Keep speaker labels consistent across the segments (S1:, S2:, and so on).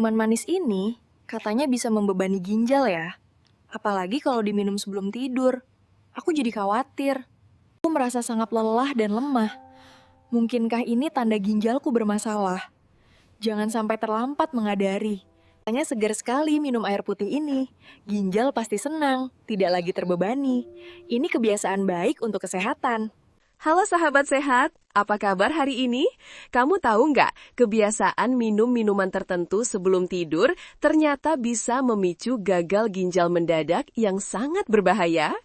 S1: Minuman manis ini katanya bisa membebani ginjal ya. Apalagi kalau diminum sebelum tidur. Aku jadi khawatir. Aku merasa sangat lelah dan lemah. Mungkinkah ini tanda ginjalku bermasalah? Jangan sampai terlambat mengadari. Katanya segar sekali minum air putih ini. Ginjal pasti senang, tidak lagi terbebani. Ini kebiasaan baik untuk kesehatan.
S2: Halo sahabat sehat, apa kabar hari ini? Kamu tahu nggak, kebiasaan minum minuman tertentu sebelum tidur ternyata bisa memicu gagal ginjal mendadak yang sangat berbahaya?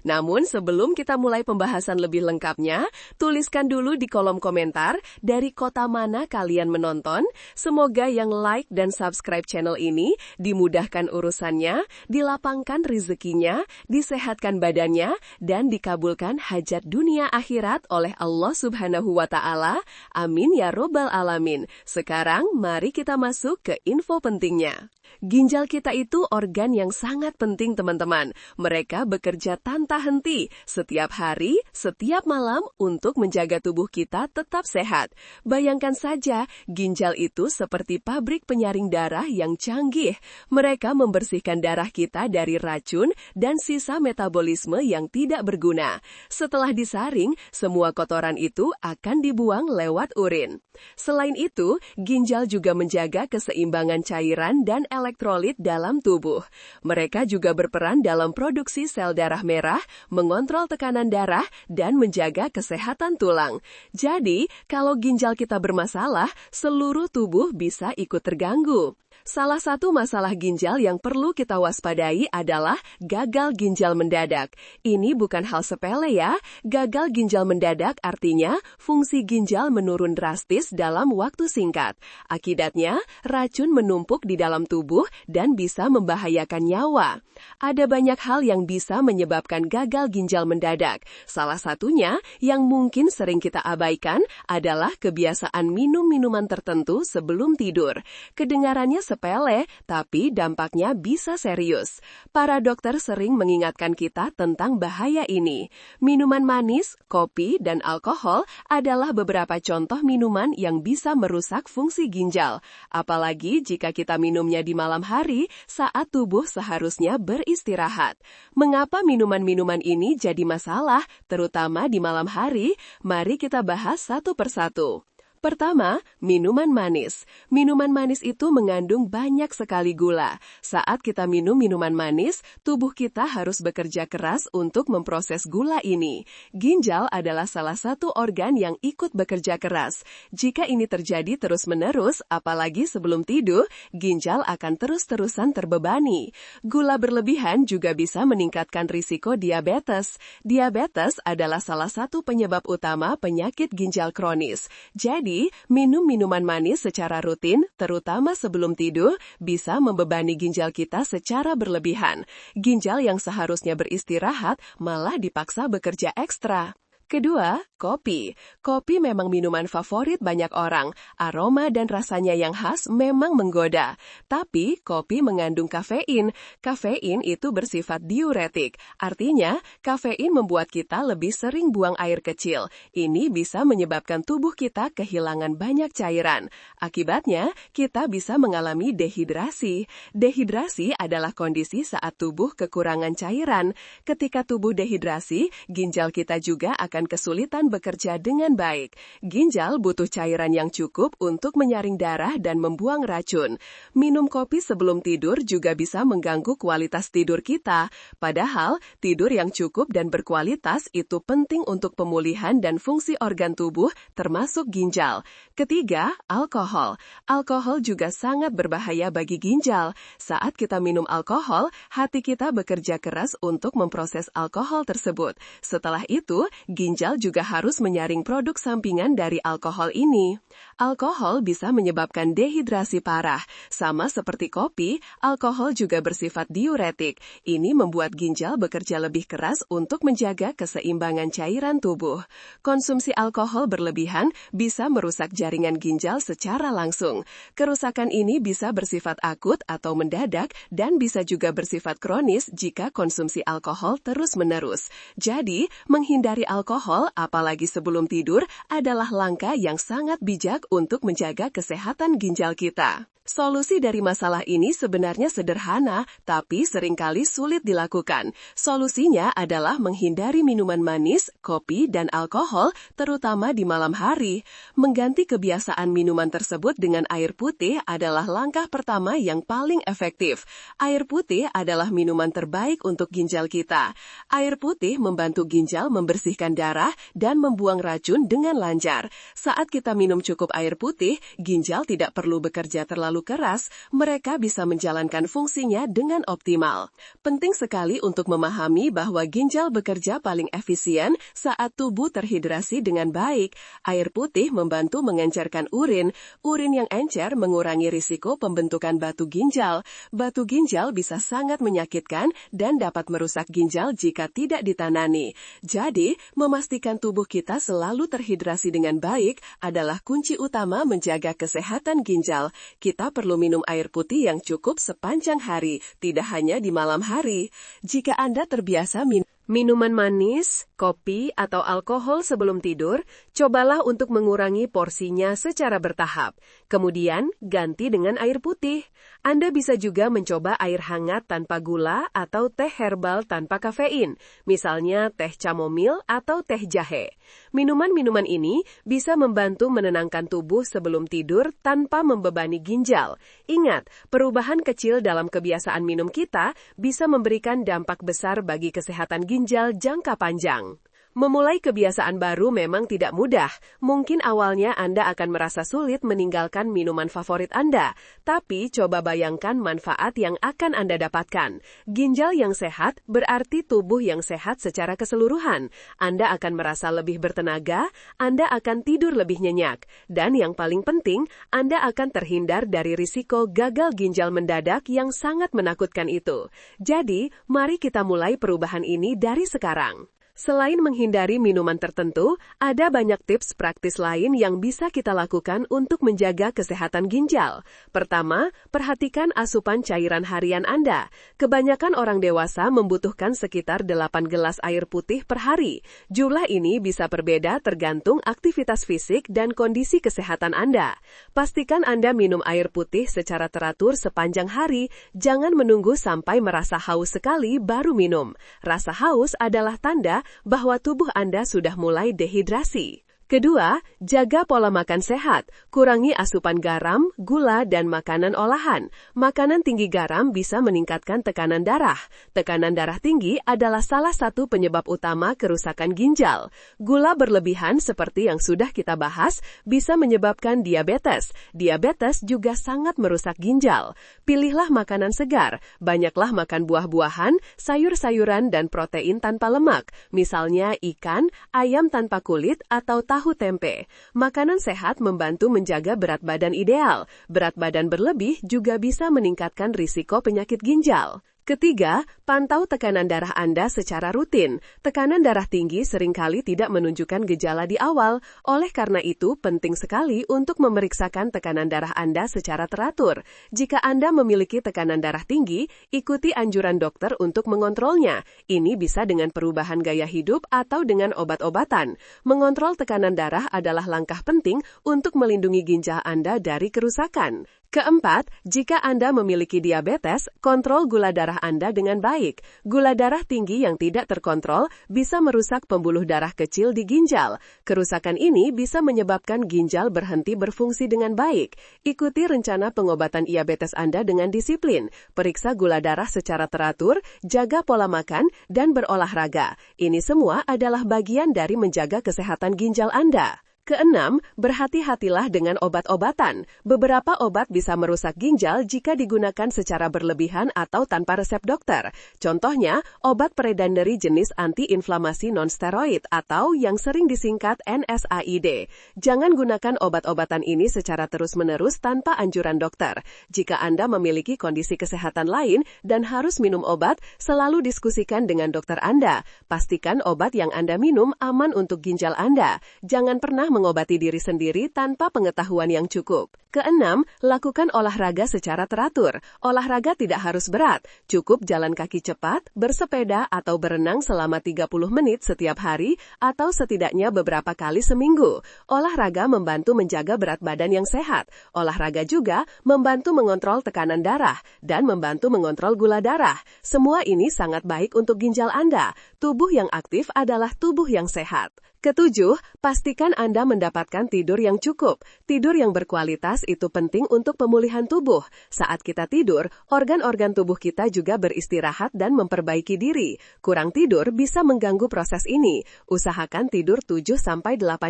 S2: Namun sebelum kita mulai pembahasan lebih lengkapnya, tuliskan dulu di kolom komentar dari kota mana kalian menonton. Semoga yang like dan subscribe channel ini dimudahkan urusannya, dilapangkan rezekinya, disehatkan badannya, dan dikabulkan hajat dunia akhirat oleh Allah Subhanahu wa Ta'ala. Amin ya Robbal Alamin. Sekarang, mari kita masuk ke info pentingnya. Ginjal kita itu organ yang sangat penting, teman-teman. Mereka bekerja tanpa henti setiap hari, setiap malam untuk menjaga tubuh kita tetap sehat. Bayangkan saja, ginjal itu seperti pabrik penyaring darah yang canggih. Mereka membersihkan darah kita dari racun dan sisa metabolisme yang tidak berguna. Setelah disaring, semua kotoran itu akan dibuang lewat urin. Selain itu, ginjal juga menjaga keseimbangan cairan dan elektrolit dalam tubuh. Mereka juga berperan dalam produksi sel darah merah, mengontrol tekanan darah, dan menjaga kesehatan tulang. Jadi, kalau ginjal kita bermasalah, seluruh tubuh bisa ikut terganggu. Salah satu masalah ginjal yang perlu kita waspadai adalah gagal ginjal mendadak. Ini bukan hal sepele ya. Gagal ginjal mendadak artinya fungsi ginjal menurun drastis dalam waktu singkat. Akibatnya, racun menumpuk di dalam tubuh dan bisa membahayakan nyawa. Ada banyak hal yang bisa menyebabkan gagal ginjal mendadak. Salah satunya yang mungkin sering kita abaikan adalah kebiasaan minum minuman tertentu sebelum tidur. Kedengarannya sepele, tapi dampaknya bisa serius. Para dokter sering mengingatkan kita tentang bahaya ini. Minuman manis, kopi, dan alkohol adalah beberapa contoh minuman yang bisa merusak fungsi ginjal. Apalagi jika kita minumnya di malam hari saat tubuh seharusnya beristirahat. Mengapa minuman-minuman ini jadi masalah, terutama di malam hari? Mari kita bahas satu persatu. Pertama, minuman manis. Minuman manis itu mengandung banyak sekali gula. Saat kita minum minuman manis, tubuh kita harus bekerja keras untuk memproses gula ini. Ginjal adalah salah satu organ yang ikut bekerja keras. Jika ini terjadi terus-menerus, apalagi sebelum tidur, ginjal akan terus-terusan terbebani. Gula berlebihan juga bisa meningkatkan risiko diabetes. Diabetes adalah salah satu penyebab utama penyakit ginjal kronis. Jadi, minum minuman manis secara rutin, terutama sebelum tidur, bisa membebani ginjal kita secara berlebihan. Ginjal yang seharusnya beristirahat malah dipaksa bekerja ekstra. Kedua, kopi. Kopi memang minuman favorit banyak orang. Aroma dan rasanya yang khas memang menggoda. Tapi, kopi mengandung kafein. Kafein itu bersifat diuretik. Artinya, kafein membuat kita lebih sering buang air kecil. Ini bisa menyebabkan tubuh kita kehilangan banyak cairan. Akibatnya, kita bisa mengalami dehidrasi. Dehidrasi adalah kondisi saat tubuh kekurangan cairan. Ketika tubuh dehidrasi, ginjal kita juga akan kesulitan bekerja dengan baik. Ginjal butuh cairan yang cukup untuk menyaring darah dan membuang racun. Minum kopi sebelum tidur juga bisa mengganggu kualitas tidur kita. Padahal, tidur yang cukup dan berkualitas itu penting untuk pemulihan dan fungsi organ tubuh, termasuk ginjal. Ketiga, alkohol. Alkohol juga sangat berbahaya bagi ginjal. Saat kita minum alkohol, hati kita bekerja keras untuk memproses alkohol tersebut. Setelah itu, ginjal juga harus menyaring produk sampingan dari alkohol ini. Alkohol bisa menyebabkan dehidrasi parah. Sama seperti kopi, alkohol juga bersifat diuretik. Ini membuat ginjal bekerja lebih keras untuk menjaga keseimbangan cairan tubuh. Konsumsi alkohol berlebihan bisa merusak jaringan ginjal secara langsung. Kerusakan ini bisa bersifat akut atau mendadak dan bisa juga bersifat kronis jika konsumsi alkohol terus-menerus. Jadi, menghindari alkohol alkohol, apalagi sebelum tidur, adalah langkah yang sangat bijak untuk menjaga kesehatan ginjal kita. Solusi dari masalah ini sebenarnya sederhana, tapi seringkali sulit dilakukan. Solusinya adalah menghindari minuman manis, kopi, dan alkohol, terutama di malam hari. Mengganti kebiasaan minuman tersebut dengan air putih adalah langkah pertama yang paling efektif. Air putih adalah minuman terbaik untuk ginjal kita. Air putih membantu ginjal membersihkan darah dan membuang racun dengan lancar. Saat kita minum cukup air putih, ginjal tidak perlu bekerja terlalu keras, mereka bisa menjalankan fungsinya dengan optimal. Penting sekali untuk memahami bahwa ginjal bekerja paling efisien saat tubuh terhidrasi dengan baik. Air putih membantu mengencerkan urin. Urin yang encer mengurangi risiko pembentukan batu ginjal. Batu ginjal bisa sangat menyakitkan dan dapat merusak ginjal jika tidak ditangani. Jadi, memastikan tubuh kita selalu terhidrasi dengan baik adalah kunci utama menjaga kesehatan ginjal. Kita perlu minum air putih yang cukup sepanjang hari, tidak hanya di malam hari. Jika Anda terbiasa minuman manis, kopi, atau alkohol sebelum tidur, cobalah untuk mengurangi porsinya secara bertahap. Kemudian, ganti dengan air putih. Anda bisa juga mencoba air hangat tanpa gula atau teh herbal tanpa kafein, misalnya teh chamomil atau teh jahe. Minuman-minuman ini bisa membantu menenangkan tubuh sebelum tidur tanpa membebani ginjal. Ingat, perubahan kecil dalam kebiasaan minum kita bisa memberikan dampak besar bagi kesehatan ginjal jangka panjang. Memulai kebiasaan baru memang tidak mudah. Mungkin awalnya Anda akan merasa sulit meninggalkan minuman favorit Anda, tapi coba bayangkan manfaat yang akan Anda dapatkan. Ginjal yang sehat berarti tubuh yang sehat secara keseluruhan. Anda akan merasa lebih bertenaga, Anda akan tidur lebih nyenyak, dan yang paling penting, Anda akan terhindar dari risiko gagal ginjal mendadak yang sangat menakutkan itu. Jadi, mari kita mulai perubahan ini dari sekarang. Selain menghindari minuman tertentu, ada banyak tips praktis lain yang bisa kita lakukan untuk menjaga kesehatan ginjal. Pertama, perhatikan asupan cairan harian Anda. Kebanyakan orang dewasa membutuhkan sekitar 8 gelas air putih per hari. Jumlah ini bisa berbeda tergantung aktivitas fisik dan kondisi kesehatan Anda. Pastikan Anda minum air putih secara teratur sepanjang hari, jangan menunggu sampai merasa haus sekali baru minum. Rasa haus adalah tanda bahwa tubuh Anda sudah mulai dehidrasi. Kedua, jaga pola makan sehat. Kurangi asupan garam, gula, dan makanan olahan. Makanan tinggi garam bisa meningkatkan tekanan darah. Tekanan darah tinggi adalah salah satu penyebab utama kerusakan ginjal. Gula berlebihan seperti yang sudah kita bahas bisa menyebabkan diabetes. Diabetes juga sangat merusak ginjal. Pilihlah makanan segar. Banyaklah makan buah-buahan, sayur-sayuran, dan protein tanpa lemak. Misalnya ikan, ayam tanpa kulit, atau tahu tempe. Makanan sehat membantu menjaga berat badan ideal. Berat badan berlebih juga bisa meningkatkan risiko penyakit ginjal. Ketiga, pantau tekanan darah Anda secara rutin. Tekanan darah tinggi seringkali tidak menunjukkan gejala di awal, oleh karena itu penting sekali untuk memeriksakan tekanan darah Anda secara teratur. Jika Anda memiliki tekanan darah tinggi, ikuti anjuran dokter untuk mengontrolnya. Ini bisa dengan perubahan gaya hidup atau dengan obat-obatan. Mengontrol tekanan darah adalah langkah penting untuk melindungi ginjal Anda dari kerusakan. Keempat, jika Anda memiliki diabetes, kontrol gula darah Anda dengan baik. Gula darah tinggi yang tidak terkontrol bisa merusak pembuluh darah kecil di ginjal. Kerusakan ini bisa menyebabkan ginjal berhenti berfungsi dengan baik. Ikuti rencana pengobatan diabetes Anda dengan disiplin. Periksa gula darah secara teratur, jaga pola makan, dan berolahraga. Ini semua adalah bagian dari menjaga kesehatan ginjal Anda. Keenam, berhati-hatilah dengan obat-obatan. Beberapa obat bisa merusak ginjal jika digunakan secara berlebihan atau tanpa resep dokter. Contohnya, obat predanderi jenis antiinflamasi nonsteroid atau yang sering disingkat NSAID. Jangan gunakan obat-obatan ini secara terus-menerus tanpa anjuran dokter. Jika Anda memiliki kondisi kesehatan lain dan harus minum obat, selalu diskusikan dengan dokter Anda. Pastikan obat yang Anda minum aman untuk ginjal Anda. Jangan pernah mengobati diri sendiri tanpa pengetahuan yang cukup. Keenam, lakukan olahraga secara teratur. Olahraga tidak harus berat, cukup jalan kaki cepat, bersepeda atau berenang selama 30 menit setiap hari atau setidaknya beberapa kali seminggu. Olahraga membantu menjaga berat badan yang sehat. Olahraga juga membantu mengontrol tekanan darah dan membantu mengontrol gula darah. Semua ini sangat baik untuk ginjal Anda. Tubuh yang aktif adalah tubuh yang sehat. Ketujuh, pastikan Anda mendapatkan tidur yang cukup. Tidur yang berkualitas itu penting untuk pemulihan tubuh. Saat kita tidur, organ-organ tubuh kita juga beristirahat dan memperbaiki diri. Kurang tidur bisa mengganggu proses ini. Usahakan tidur 7-8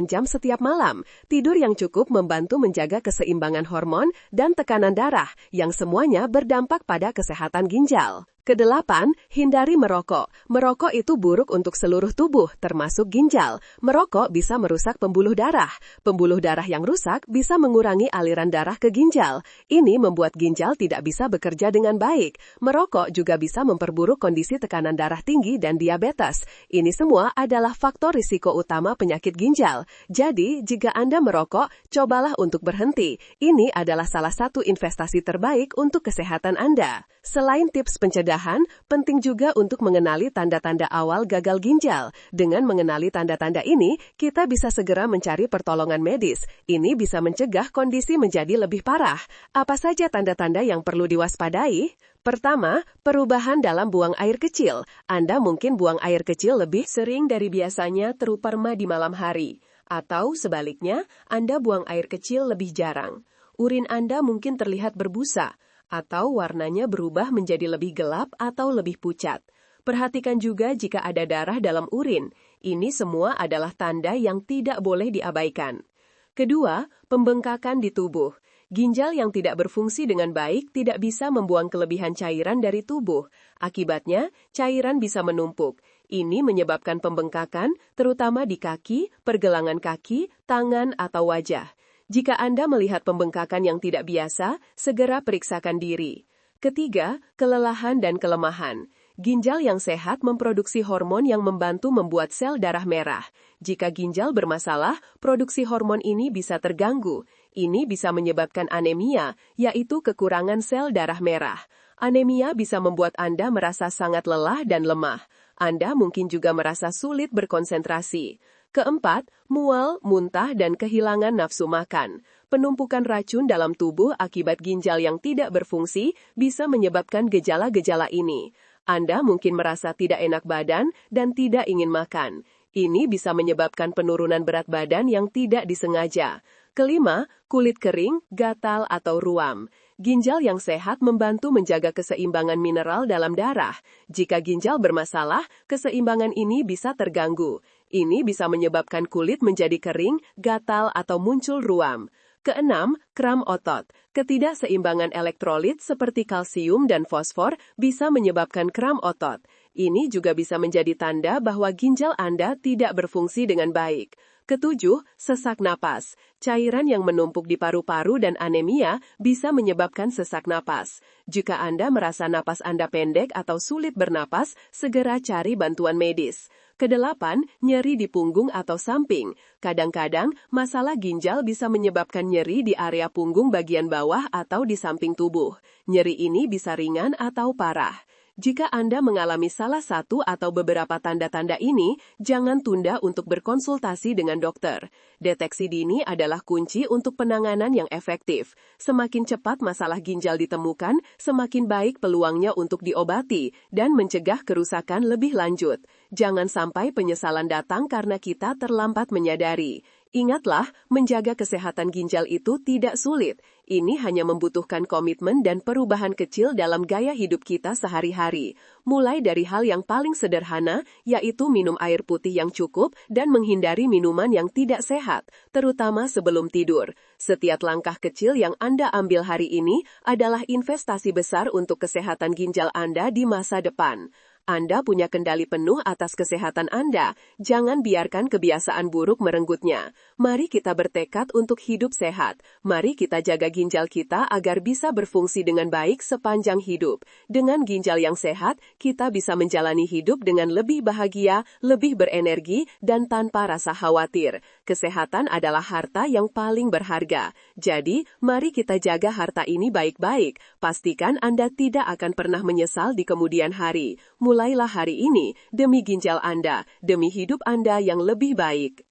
S2: jam setiap malam. Tidur yang cukup membantu menjaga keseimbangan hormon dan tekanan darah, yang semuanya berdampak pada kesehatan ginjal. Kedelapan, hindari merokok. Merokok itu buruk untuk seluruh tubuh, termasuk ginjal. Merokok bisa merusak pembuluh darah. Pembuluh darah yang rusak bisa mengurangi aliran darah ke ginjal. Ini membuat ginjal tidak bisa bekerja dengan baik. Merokok juga bisa memperburuk kondisi tekanan darah tinggi dan diabetes. Ini semua adalah faktor risiko utama penyakit ginjal. Jadi, jika Anda merokok, cobalah untuk berhenti. Ini adalah salah satu investasi terbaik untuk kesehatan Anda. Selain tips pencegahan, penting juga untuk mengenali tanda-tanda awal gagal ginjal. Dengan mengenali tanda-tanda ini, kita bisa segera mencari pertolongan medis. Ini bisa mencegah kondisi menjadi lebih parah. Apa saja tanda-tanda yang perlu diwaspadai? Pertama, perubahan dalam buang air kecil. Anda mungkin buang air kecil lebih sering dari biasanya terutama di malam hari. Atau sebaliknya, Anda buang air kecil lebih jarang. Urin Anda mungkin terlihat berbusa, atau warnanya berubah menjadi lebih gelap atau lebih pucat. Perhatikan juga jika ada darah dalam urin. Ini semua adalah tanda yang tidak boleh diabaikan. Kedua, pembengkakan di tubuh. Ginjal yang tidak berfungsi dengan baik tidak bisa membuang kelebihan cairan dari tubuh. Akibatnya, cairan bisa menumpuk. Ini menyebabkan pembengkakan, terutama di kaki, pergelangan kaki, tangan, atau wajah. Jika Anda melihat pembengkakan yang tidak biasa, segera periksakan diri. Ketiga, kelelahan dan kelemahan. Ginjal yang sehat memproduksi hormon yang membantu membuat sel darah merah. Jika ginjal bermasalah, produksi hormon ini bisa terganggu. Ini bisa menyebabkan anemia, yaitu kekurangan sel darah merah. Anemia bisa membuat Anda merasa sangat lelah dan lemah. Anda mungkin juga merasa sulit berkonsentrasi. Keempat, mual, muntah, dan kehilangan nafsu makan. Penumpukan racun dalam tubuh akibat ginjal yang tidak berfungsi bisa menyebabkan gejala-gejala ini. Anda mungkin merasa tidak enak badan dan tidak ingin makan. Ini bisa menyebabkan penurunan berat badan yang tidak disengaja. Kelima, kulit kering, gatal, atau ruam. Ginjal yang sehat membantu menjaga keseimbangan mineral dalam darah. Jika ginjal bermasalah, keseimbangan ini bisa terganggu. Ini bisa menyebabkan kulit menjadi kering, gatal, atau muncul ruam. Keenam, kram otot. Ketidakseimbangan elektrolit seperti kalsium dan fosfor bisa menyebabkan kram otot. Ini juga bisa menjadi tanda bahwa ginjal Anda tidak berfungsi dengan baik. Ketujuh, sesak napas. Cairan yang menumpuk di paru-paru dan anemia bisa menyebabkan sesak napas. Jika Anda merasa napas Anda pendek atau sulit bernapas, segera cari bantuan medis. Kedelapan, nyeri di punggung atau samping. Kadang-kadang, masalah ginjal bisa menyebabkan nyeri di area punggung bagian bawah atau di samping tubuh. Nyeri ini bisa ringan atau parah. Jika Anda mengalami salah satu atau beberapa tanda-tanda ini, jangan tunda untuk berkonsultasi dengan dokter. Deteksi dini adalah kunci untuk penanganan yang efektif. Semakin cepat masalah ginjal ditemukan, semakin baik peluangnya untuk diobati dan mencegah kerusakan lebih lanjut. Jangan sampai penyesalan datang karena kita terlambat menyadari. Ingatlah, menjaga kesehatan ginjal itu tidak sulit. Ini hanya membutuhkan komitmen dan perubahan kecil dalam gaya hidup kita sehari-hari. Mulai dari hal yang paling sederhana, yaitu minum air putih yang cukup dan menghindari minuman yang tidak sehat, terutama sebelum tidur. Setiap langkah kecil yang Anda ambil hari ini adalah investasi besar untuk kesehatan ginjal Anda di masa depan. Anda punya kendali penuh atas kesehatan Anda. Jangan biarkan kebiasaan buruk merenggutnya. Mari kita bertekad untuk hidup sehat. Mari kita jaga ginjal kita agar bisa berfungsi dengan baik sepanjang hidup. Dengan ginjal yang sehat, kita bisa menjalani hidup dengan lebih bahagia, lebih berenergi, dan tanpa rasa khawatir. Kesehatan adalah harta yang paling berharga. Jadi, mari kita jaga harta ini baik-baik. Pastikan Anda tidak akan pernah menyesal di kemudian hari. Mulailah hari ini demi ginjal Anda, demi hidup Anda yang lebih baik.